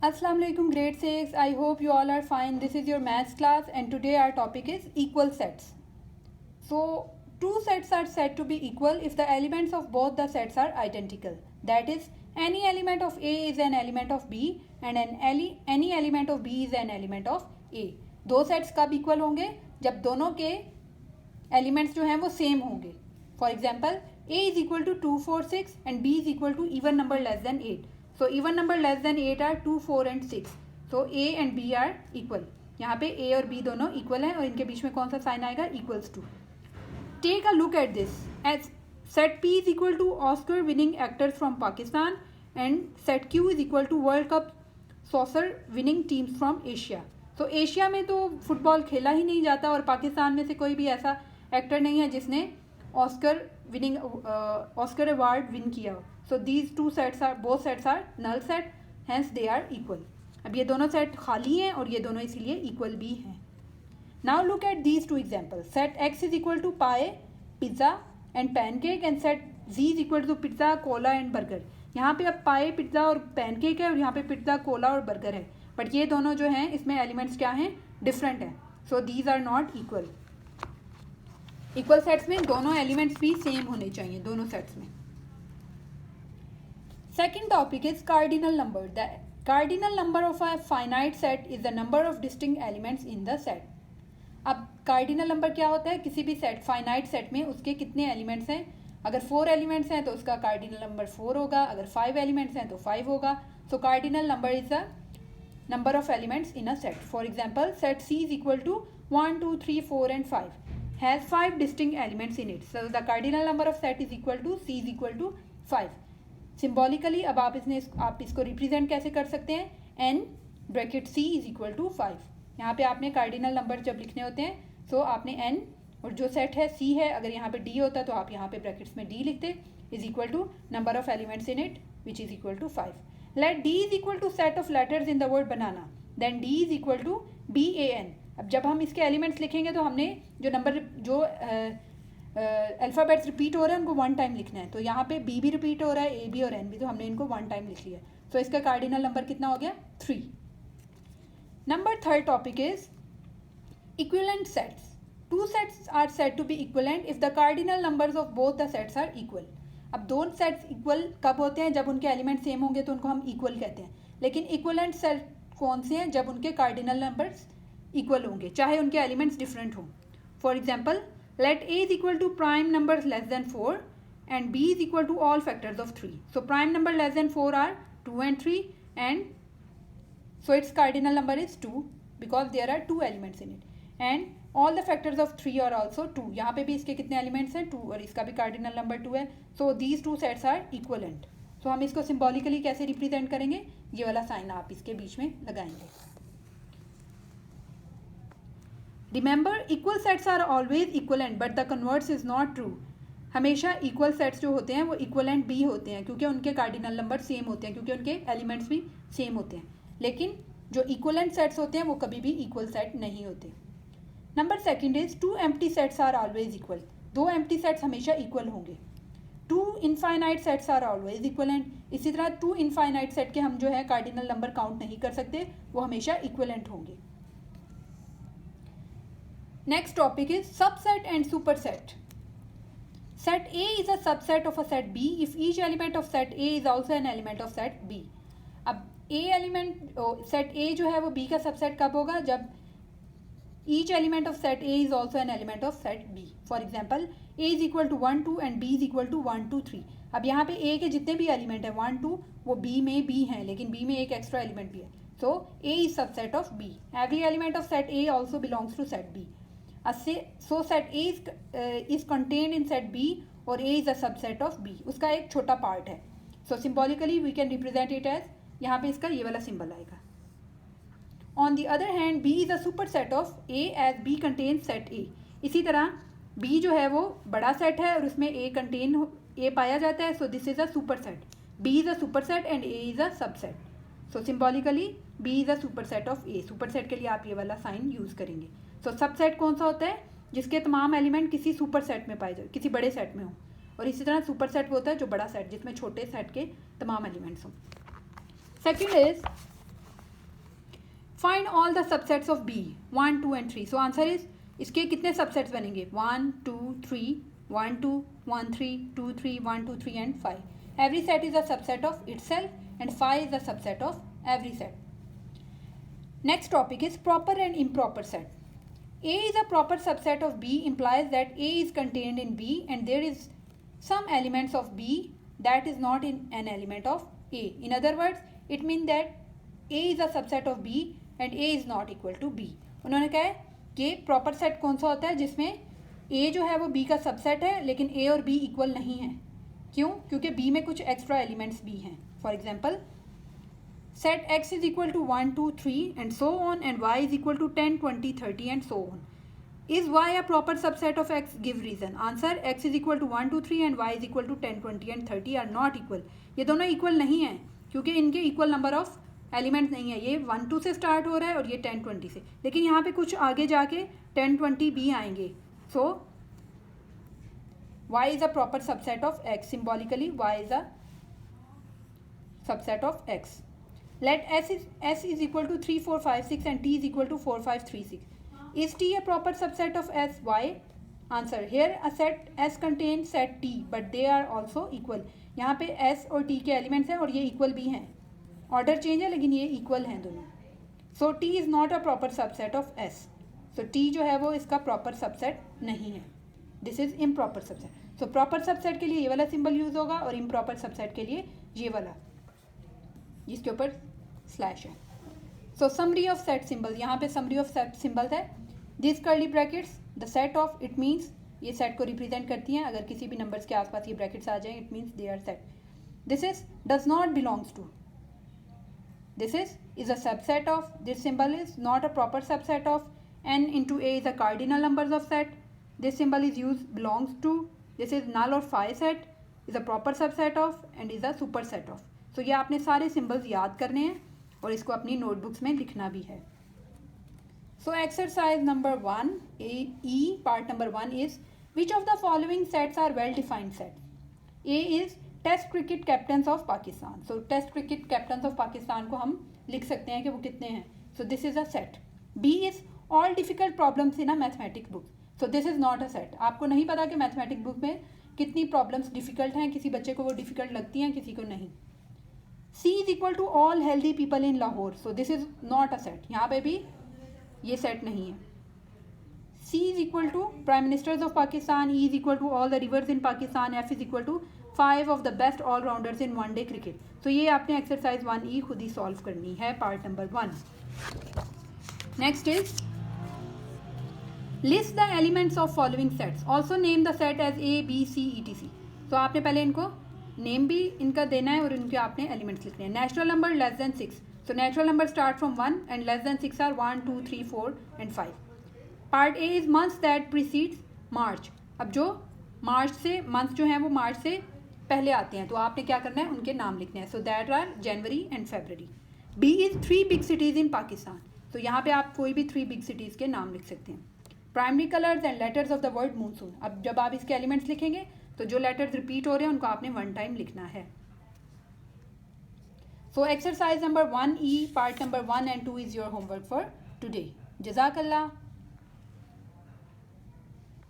Assalamu alaikum grade 6. I hope you all are fine. This is your maths class and today our topic is equal sets. So two sets are said to be equal if the elements of both the sets are identical. That is, any element of A is an element of B and any element of B is an element of A. दो sets कब equal होंगे? जब दोनों के elements जो हैं वो same होंगे. For example A is equal to 2, 4, 6 and B is equal to even number less than 8. So even number less than 8 are 2, 4 and 6. So A and B are equal. यहाँ पे A और B दोनों equal हैं और इनके बीच में कौन सा साइन आएगा? Equals to. Take a look at this. As set P is equal to Oscar winning actors from Pakistan and set Q is equal to World Cup soccer winning teams from Asia. So Asia में तो football खेला ही नहीं जाता और पाकिस्तान में से कोई भी ऐसा एक्टर नहीं है जिसने ऑस्कर अवार्ड विन किया. So these two sets are both sets are null set, hence they are equal. अब ये दोनों सेट खाली हैं और ये दोनों इसीलिए इक्वल भी हैं. Now look at these two example. Set X is equal to pie, pizza and pancake and set G is equal to pizza, cola and burger. यहाँ पे अब पाए, पिज्ज़ा और पैनकेक है और यहाँ पे पिज्ज़ा, कोला और बर्गर है. बट ये दोनों जो हैं इसमें एलिमेंट्स क्या हैं? डिफरेंट हैं. So these are not equal. Equal sets में दोनों एलिमेंट्स भी सेम होने चाहिए दोनों सेट्स में. Second topic is cardinal number. The cardinal number of a finite set is the number of distinct elements in the set. अब cardinal number क्या होता है? किसी भी सेट, फाइनाइट सेट में उसके कितने एलिमेंट्स हैं. अगर 4 एलिमेंट्स हैं तो उसका कार्डिनल नंबर 4 होगा. अगर 5 एलिमेंट्स हैं तो 5 होगा. So cardinal number is the number of elements in a set. For example set C is equal to 1, 2, 3, 4 and 5 has 5 distinct elements in it. So the cardinal number of set is equal to C is equal to 5. Symbolically अब आप इसको represent कैसे कर सकते हैं? n bracket C is equal to 5. यहाँ पे आपने कार्डिनल नंबर जब लिखने होते हैं सो आपने n और जो सेट है C है, अगर यहाँ पे D होता तो आप यहाँ पे ब्रैकेट्स में D लिखते, is equal to number of elements in it which is equal to 5. Let D is equal to set of letters in the word banana, then D is equal to BAN. अब जब हम इसके elements लिखेंगे तो हमने जो alphabets repeat हो रहे हैं उनको 1 टाइम लिखना है. तो यहाँ पे B भी रिपीट हो रहा है, A भी और N भी, तो हमने इनको 1 टाइम लिख लिया. तो इसका कार्डिनल नंबर कितना हो गया? 3. Number third topic is equivalent sets. Two sets are said to be equivalent if the cardinal numbers of both the sets are equal. अब दोनों सेट्स इक्वल कब होते हैं? जब उनके एलिमेंट सेम होंगे तो उनको हम इक्वल कहते हैं. लेकिन इक्विवेलेंट सेट कौन से हैं? जब उनके कार्डिनल नंबर्स इक्वल होंगे, चाहे उनके एलिमेंट्स डिफरेंट हों. For example let A is equal to prime number less than 4 and B is equal to all factors of 3. So prime number less than 4 are 2 and 3 and so its cardinal number is 2 because there are 2 elements in it and all the factors of 3 are also 2. यहाँ पे भी इसके कितने elements हैं? 2 और इसका भी cardinal number 2 है. So these two sets are equivalent. So हम इसको सिम्बॉलिकली कैसे रिप्रेजेंट करेंगे? ये वाला साइन आप इसके बीच में लगाएंगे. Remember equal sets are always equivalent but the converse is not true. हमेशा इक्वल सेट्स जो होते हैं वो इक्वलेंट भी होते हैं क्योंकि उनके कार्डिनल नंबर सेम होते हैं, क्योंकि उनके एलिमेंट्स भी सेम होते हैं. लेकिन जो इक्वलेंट सेट्स होते हैं वो कभी भी इक्वल सेट नहीं होते. Number second is two empty sets are always equal. 2 empty sets हमेशा इक्वल होंगे. 2 infinite sets are always equivalent. इसी तरह 2 इनफाइनाइट सेट के हम जो है कार्डिनल नंबर काउंट नहीं कर सकते, वो हमेशा इक्वलेंट होंगे. Next topic is subset and superset. Set A is a subset of a set B if each element of set A is also an element of set B. अब A element set A जो है वो B का subset कब होगा? जब each element of set A is also an element of set B. For example, A is equal to 1, 2 and B is equal to 1, 2, 3. अब यहाँ पे A के जितने भी एलिमेंट हैं 1, 2 वो B में भी हैं, लेकिन B में एक एक्स्ट्रा एलिमेंट भी है. So A is subset of B. Every element of set A also belongs to set B. So set A is contained in set B और A is a subset of B. उसका एक छोटा part है. So symbolically we can represent it as, यहाँ पे इसका ये वाला सिंबल आएगा. On the other hand, B is a superset of A as B contains set A. इसी तरह B जो है वो बड़ा सेट है और उसमें A पाया जाता है. So this is a superset. B is a superset and A is a subset. So symbolically B is a superset of A. Superset के लिए आप ये वाला साइन यूज़ करेंगे. तो सबसेट कौन सा होता है? जिसके तमाम एलिमेंट किसी सुपर सेट में पाए जाए, किसी बड़े सेट में हो. और इसी तरह सुपर सेट वो होता है जो बड़ा सेट, जिसमें छोटे सेट के तमाम एलिमेंट्स हों. Second is find all the subsets of B 1, 2 and 3. So answer is, इसके कितने सबसेट्स बनेंगे 1, 2, 3, 1, 2, 1, 3, 2, 3, 1, 2, 3 and 5. Every set is a subset of itself and 5 is a subset of every set. Next topic is proper and improper set. A is a proper subset of B implies that A is contained in B and there is some elements of B that is not in an element of A. In other words, it means that A is a subset of B and A is not equal to B. उन्होंने कहा है कि proper set कौन सा होता है जिसमें A जो है वो B का सबसेट है लेकिन A और B इक्वल नहीं है. क्यों? क्योंकि B में कुछ एक्स्ट्रा एलिमेंट्स भी हैं. For example, set x is equal to 1, 2, 3 and so on and y is equal to 10, 20, 30 and so on. Is y a proper subset of x? Give reason. Answer, x is equal to 1, 2, 3 and y is equal to 10, 20 and 30 are not equal. ये दोनों equal नहीं हैं क्योंकि इनके equal number of elements नहीं है. ये 1, 2 से स्टार्ट हो रहा है और ये 10, 20 से, लेकिन यहाँ पे कुछ आगे जाके 10, 20 भी आएंगे. सो y is a proper subset of x. Symbolically y is a subset of x. Let s is equal to 3, 4, 5, 6 and t is equal to 4, 5, 3, 6. Is t a proper subset of s? Why? Answer, here a set s contains set t but they are also equal. यहाँ पे s और t के elements हैं और ये equal भी हैं. Order change है लेकिन ये इक्वल हैं दोनों. सो t is not a proper subset of s. So t जो है वो इसका प्रॉपर सबसेट नहीं है. This is improper subset. So proper subset के लिए ये वाला सिंबल यूज होगा और इम्प्रॉपर सबसेट के लिए ये वाला जिसके ऊपर स्लैश है. सो समरी ऑफ सेट सिंबल, यहाँ पे समरी ऑफ सेट सिंबल है. This curly brackets the set of, it means ये सेट को रिप्रेजेंट करती हैं. अगर किसी भी नंबर्स के आसपास ये ब्रैकेट्स आ जाएं it means they are set. This is does not belongs to, this is a subset of, this symbol is not a proper subset of, n into a is a cardinal numbers of set. This symbol is used belongs to, this is null or phi set, is a proper subset of and is a superset of. So ये आपने सारे symbols याद करने हैं और इसको अपनी notebooks में लिखना भी है. So exercise number 1 E part number 1 is, which of the following sets are well defined set? A is test cricket captains of Pakistan. So test cricket captains of Pakistan को हम लिख सकते हैं कि वो कितने हैं. So this is a set. B is all difficult problems in a mathematic book. So this is not a set. आपको नहीं पता कि मैथमेटिक बुक में कितनी प्रॉब्लम्स डिफिकल्ट हैं. किसी बच्चे को वो डिफिकल्ट लगती हैं, किसी को नहीं. C is equal to all healthy people in Lahore. So this is not a set. यहाँ पे भी ये सेट नहीं है. C is equal to prime ministers of Pakistan. E is equal to all the rivers in Pakistan. F is equal to 5 of the best all-rounders in one-day cricket. तो ये आपने exercise 1E खुद ही सॉल्व करनी है, part number 1. Next is list the elements of following sets. Also name the set as A, B, C, etc. तो आपने पहले इनको नेम भी इनका देना है और इनके आपने एलिमेंट्स लिखने हैं. Natural number less than 6. So natural number start from 1 and less than 6 are 1, 2, 3, 4 and 5. Part A is months that precedes March. अब जो मार्च से मंथ्स जो हैं वो मार्च से पहले आते हैं तो आपने क्या करना है, उनके नाम लिखने हैं. So that are January and February. B is 3 big cities in Pakistan. तो यहाँ पे आप कोई भी 3 बिग सिटीज़ के नाम लिख सकते हैं. Primary colours and letters of the word monsoon. अब जब आप इसके एलिमेंट्स लिखेंगे तो जो लेटर्स रिपीट हो रहे हैं उनको आपने 1 टाइम लिखना है. So exercise number 1E part number 1 and 2 is your homework for today. जज़ाकल्लाह.